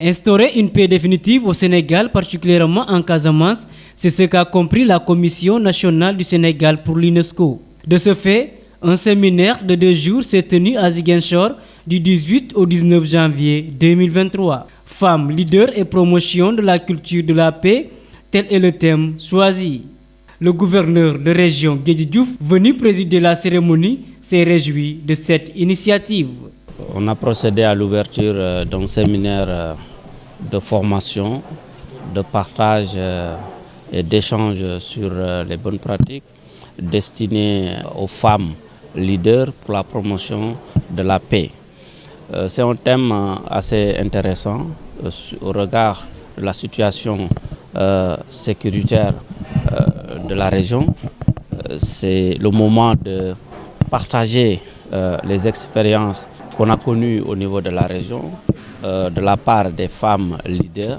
Instaurer une paix définitive au Sénégal, particulièrement en Casamance, c'est ce qu'a compris la Commission nationale du Sénégal pour l'UNESCO. De ce fait, un séminaire de 2 jours s'est tenu à Ziguinchor du 18 au 19 janvier 2023. Femmes, leaders et promotion de la culture de la paix, tel est le thème choisi. Le gouverneur de région Guédi Diouf, venu présider la cérémonie, s'est réjoui de cette initiative. On a procédé à l'ouverture d'un séminaire de formation, de partage et d'échange sur les bonnes pratiques destiné aux femmes leaders pour la promotion de la paix. C'est un thème assez intéressant au regard de la situation sécuritaire de la région. C'est le moment de partager les expériences qu'on a connues au niveau de la région, de la part des femmes leaders,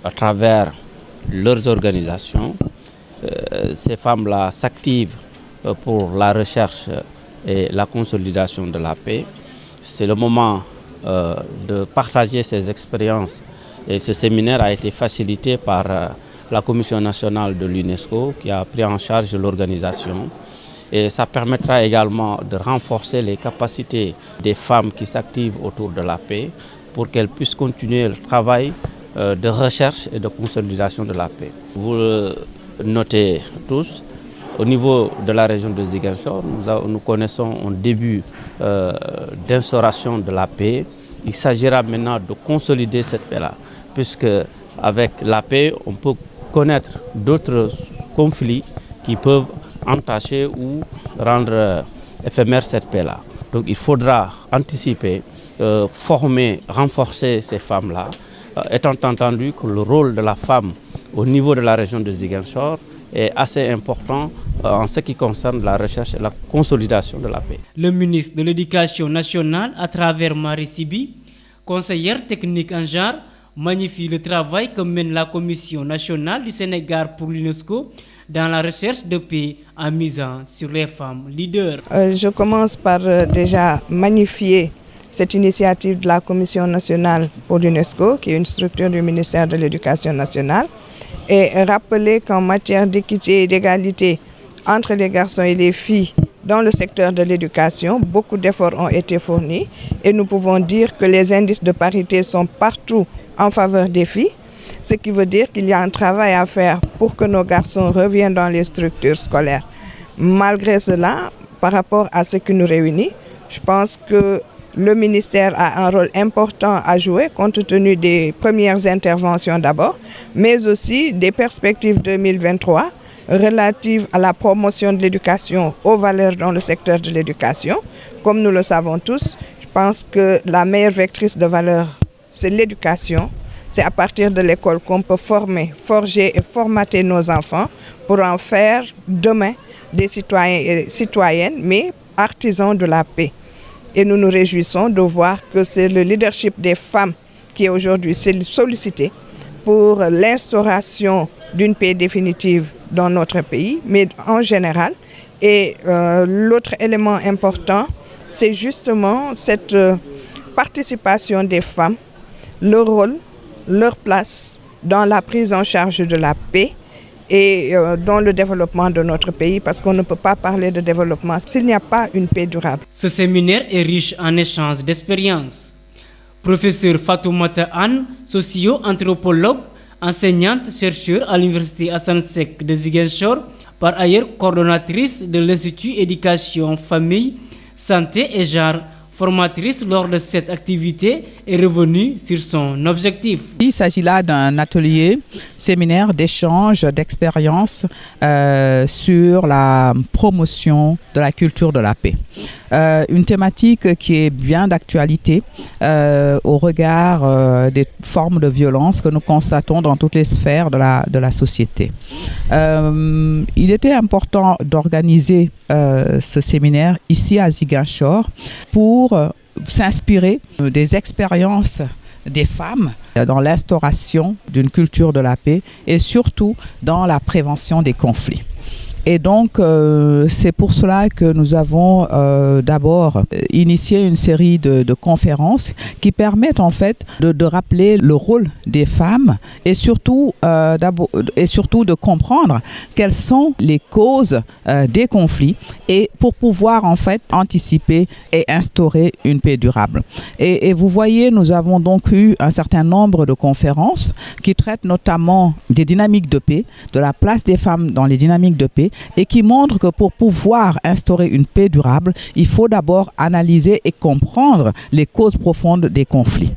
à travers leurs organisations. Ces femmes-là s'activent pour la recherche et la consolidation de la paix. C'est le moment de partager ces expériences et ce séminaire a été facilité par la Commission nationale de l'UNESCO qui a pris en charge l'organisation. Et ça permettra également de renforcer les capacités des femmes qui s'activent autour de la paix pour qu'elles puissent continuer le travail de recherche et de consolidation de la paix. Vous le notez tous, au niveau de la région de Ziguinchor, nous connaissons un début d'instauration de la paix. Il s'agira maintenant de consolider cette paix-là, puisque avec la paix, on peut connaître d'autres conflits qui peuvent entacher ou rendre éphémère cette paix-là. Donc il faudra anticiper, former, renforcer ces femmes-là, étant entendu que le rôle de la femme au niveau de la région de Ziguinchor est assez important en ce qui concerne la recherche et la consolidation de la paix. Le ministre de l'Éducation nationale, à travers Marie Sibi, conseillère technique en genre, magnifie le travail que mène la Commission nationale du Sénégal pour l'UNESCO dans la recherche de paix en misant sur les femmes leaders. Je commence par déjà magnifier cette initiative de la Commission nationale pour l'UNESCO, qui est une structure du ministère de l'Éducation nationale, et rappeler qu'en matière d'équité et d'égalité entre les garçons et les filles dans le secteur de l'éducation, beaucoup d'efforts ont été fournis et nous pouvons dire que les indices de parité sont partout en faveur des filles, ce qui veut dire qu'il y a un travail à faire pour que nos garçons reviennent dans les structures scolaires. Malgré cela, par rapport à ce qui nous réunit, je pense que le ministère a un rôle important à jouer compte tenu des premières interventions d'abord, mais aussi des perspectives 2023 relatives à la promotion de l'éducation aux valeurs dans le secteur de l'éducation. Comme nous le savons tous, je pense que la meilleure vectrice de valeurs, c'est l'éducation. C'est à partir de l'école qu'on peut former, forger et formater nos enfants pour en faire demain des citoyens et citoyennes, mais artisans de la paix. Et nous nous réjouissons de voir que c'est le leadership des femmes qui est aujourd'hui sollicité pour l'instauration d'une paix définitive dans notre pays, mais en général. Et l'autre élément important, c'est justement cette participation des femmes, leur rôle, leur place dans la prise en charge de la paix et dans le développement de notre pays, parce qu'on ne peut pas parler de développement s'il n'y a pas une paix durable. Ce séminaire est riche en échanges d'expériences. Professeur Fatoumata Anne, socio-anthropologue, enseignante, chercheur à l'Université Assane Seck de Ziguinchor, par ailleurs coordonnatrice de l'Institut Éducation, Famille, Santé et Genre, formatrice lors de cette activité, est revenue sur son objectif. Il s'agit là d'un atelier, séminaire d'échange, d'expérience sur la promotion de la culture de la paix. Une thématique qui est bien d'actualité au regard des formes de violence que nous constatons dans toutes les sphères de la société. Il était important d'organiser ce séminaire ici à Ziguinchor pour s'inspirer des expériences des femmes dans l'instauration d'une culture de la paix et surtout dans la prévention des conflits. Et donc, c'est pour cela que nous avons d'abord initié une série de conférences qui permettent en fait de rappeler le rôle des femmes et surtout de comprendre quelles sont les causes des conflits et pour pouvoir en fait anticiper et instaurer une paix durable. Et vous voyez, nous avons donc eu un certain nombre de conférences qui traitent notamment des dynamiques de paix, de la place des femmes dans les dynamiques de paix et qui montrent que pour pouvoir instaurer une paix durable, il faut d'abord analyser et comprendre les causes profondes des conflits.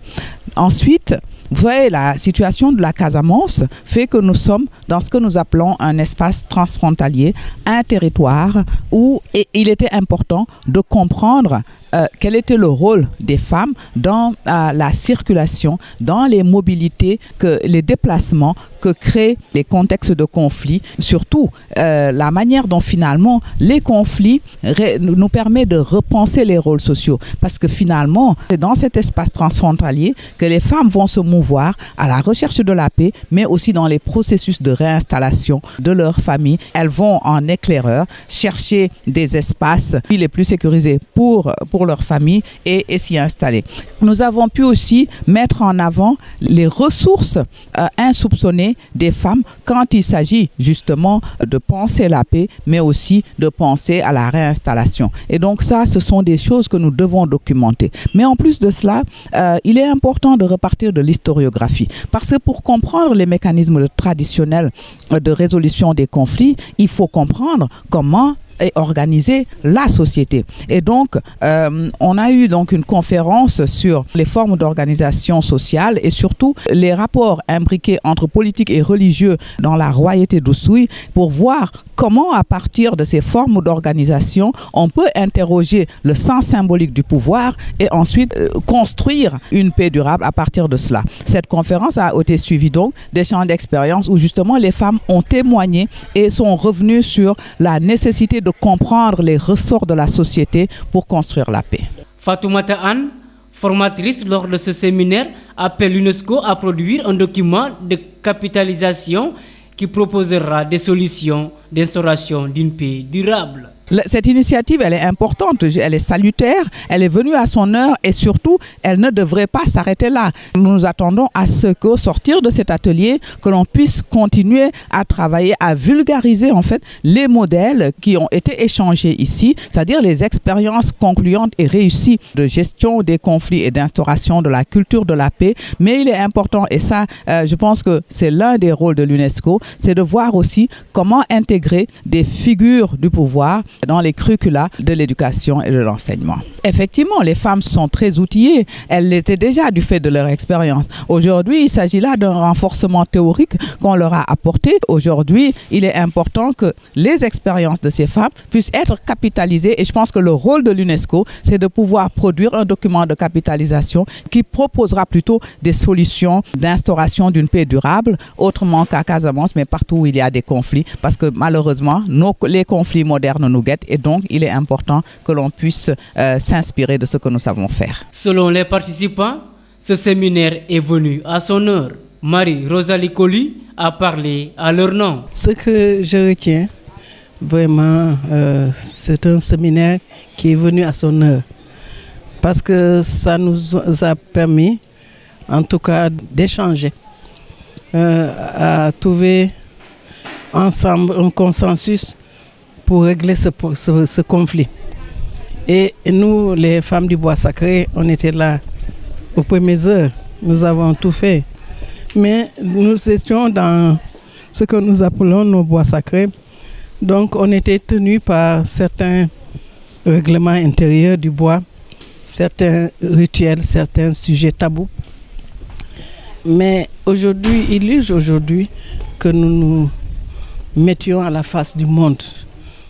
Ensuite, vous voyez, la situation de la Casamance fait que nous sommes dans ce que nous appelons un espace transfrontalier, un territoire où il était important de comprendre quel était le rôle des femmes dans la circulation, dans les mobilités, les déplacements que créent les contextes de conflit, surtout la manière dont finalement les conflits nous permettent de repenser les rôles sociaux. Parce que finalement, c'est dans cet espace transfrontalier que les femmes vont se mouvoir à la recherche de la paix, mais aussi dans les processus de réinstallation de leur famille. Elles vont en éclaireur chercher des espaces les plus sécurisés pour leur famille et s'y installer. Nous avons pu aussi mettre en avant les ressources insoupçonnées des femmes quand il s'agit justement de penser la paix, mais aussi de penser à la réinstallation. Et donc ça, ce sont des choses que nous devons documenter. Mais en plus de cela, il est important de repartir de l'historiographie. Parce que pour comprendre les mécanismes traditionnels de résolution des conflits, il faut comprendre comment et organiser la société. Et donc, on a eu donc une conférence sur les formes d'organisation sociale et surtout les rapports imbriqués entre politique et religieux dans la royauté d'Oussouye pour voir comment, à partir de ces formes d'organisation, on peut interroger le sens symbolique du pouvoir et ensuite construire une paix durable à partir de cela. Cette conférence a été suivie donc d'échanges d'expérience où justement les femmes ont témoigné et sont revenues sur la nécessité de comprendre les ressorts de la société pour construire la paix. Fatoumata Anne, formatrice lors de ce séminaire, appelle l'UNESCO à produire un document de capitalisation qui proposera des solutions d'instauration d'une paix durable. Cette initiative, elle est importante, elle est salutaire, elle est venue à son heure et surtout, elle ne devrait pas s'arrêter là. Nous nous attendons à ce qu'au sortir de cet atelier, que l'on puisse continuer à travailler, à vulgariser en fait les modèles qui ont été échangés ici, c'est-à-dire les expériences concluantes et réussies de gestion des conflits et d'instauration de la culture de la paix. Mais il est important, et ça, je pense que c'est l'un des rôles de l'UNESCO, c'est de voir aussi comment intégrer des figures du pouvoir dans les curricula de l'éducation et de l'enseignement. Effectivement, les femmes sont très outillées. Elles l'étaient déjà du fait de leur expérience. Aujourd'hui, il s'agit là d'un renforcement théorique qu'on leur a apporté. Aujourd'hui, il est important que les expériences de ces femmes puissent être capitalisées et je pense que le rôle de l'UNESCO, c'est de pouvoir produire un document de capitalisation qui proposera plutôt des solutions d'instauration d'une paix durable, autrement qu'à Casamance, mais partout où il y a des conflits, parce que malheureusement, les conflits modernes nous guettent et donc il est important que l'on puisse s'inspirer de ce que nous savons faire. Selon les participants, ce séminaire est venu à son heure. Marie-Rosalie Colli a parlé à leur nom. Ce que je retiens, vraiment, c'est un séminaire qui est venu à son heure. Parce que ça nous a permis, en tout cas, d'échanger, à trouver ensemble un consensus pour régler ce conflit. Et nous, les femmes du Bois Sacré, on était là aux premières heures. Nous avons tout fait. Mais nous étions dans ce que nous appelons nos bois sacrés. Donc on était tenus par certains règlements intérieurs du bois, certains rituels, certains sujets tabous. Mais aujourd'hui, il urge aujourd'hui que nous nous mettions à la face du monde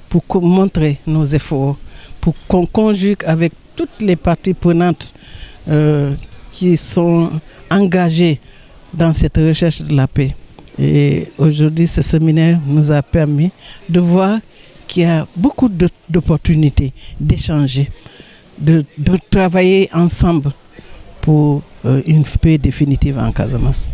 pour montrer nos efforts, pour qu'on conjugue avec toutes les parties prenantes qui sont engagées dans cette recherche de la paix. Et aujourd'hui, ce séminaire nous a permis de voir qu'il y a beaucoup d'opportunités d'échanger, de travailler ensemble pour une paix définitive en Casamance.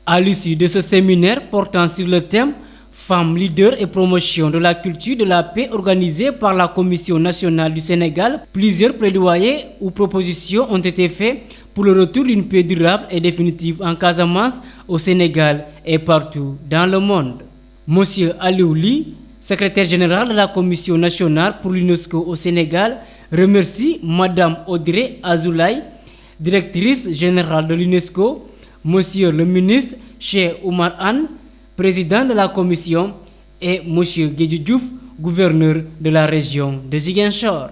À l'issue de ce séminaire portant sur le thème « Femmes leaders et promotion de la culture de la paix organisée par la Commission nationale du Sénégal, plusieurs plaidoyers ou propositions ont été faits pour le retour d'une paix durable et définitive en Casamance, au Sénégal et partout dans le monde. Monsieur Aliou Ly, secrétaire général de la Commission nationale pour l'UNESCO au Sénégal, remercie Madame Audrey Azoulay, directrice générale de l'UNESCO, Monsieur le ministre Cheikh Oumar Anne, président de la commission, et Monsieur Guédiou Diouf, gouverneur de la région de Ziguinchor.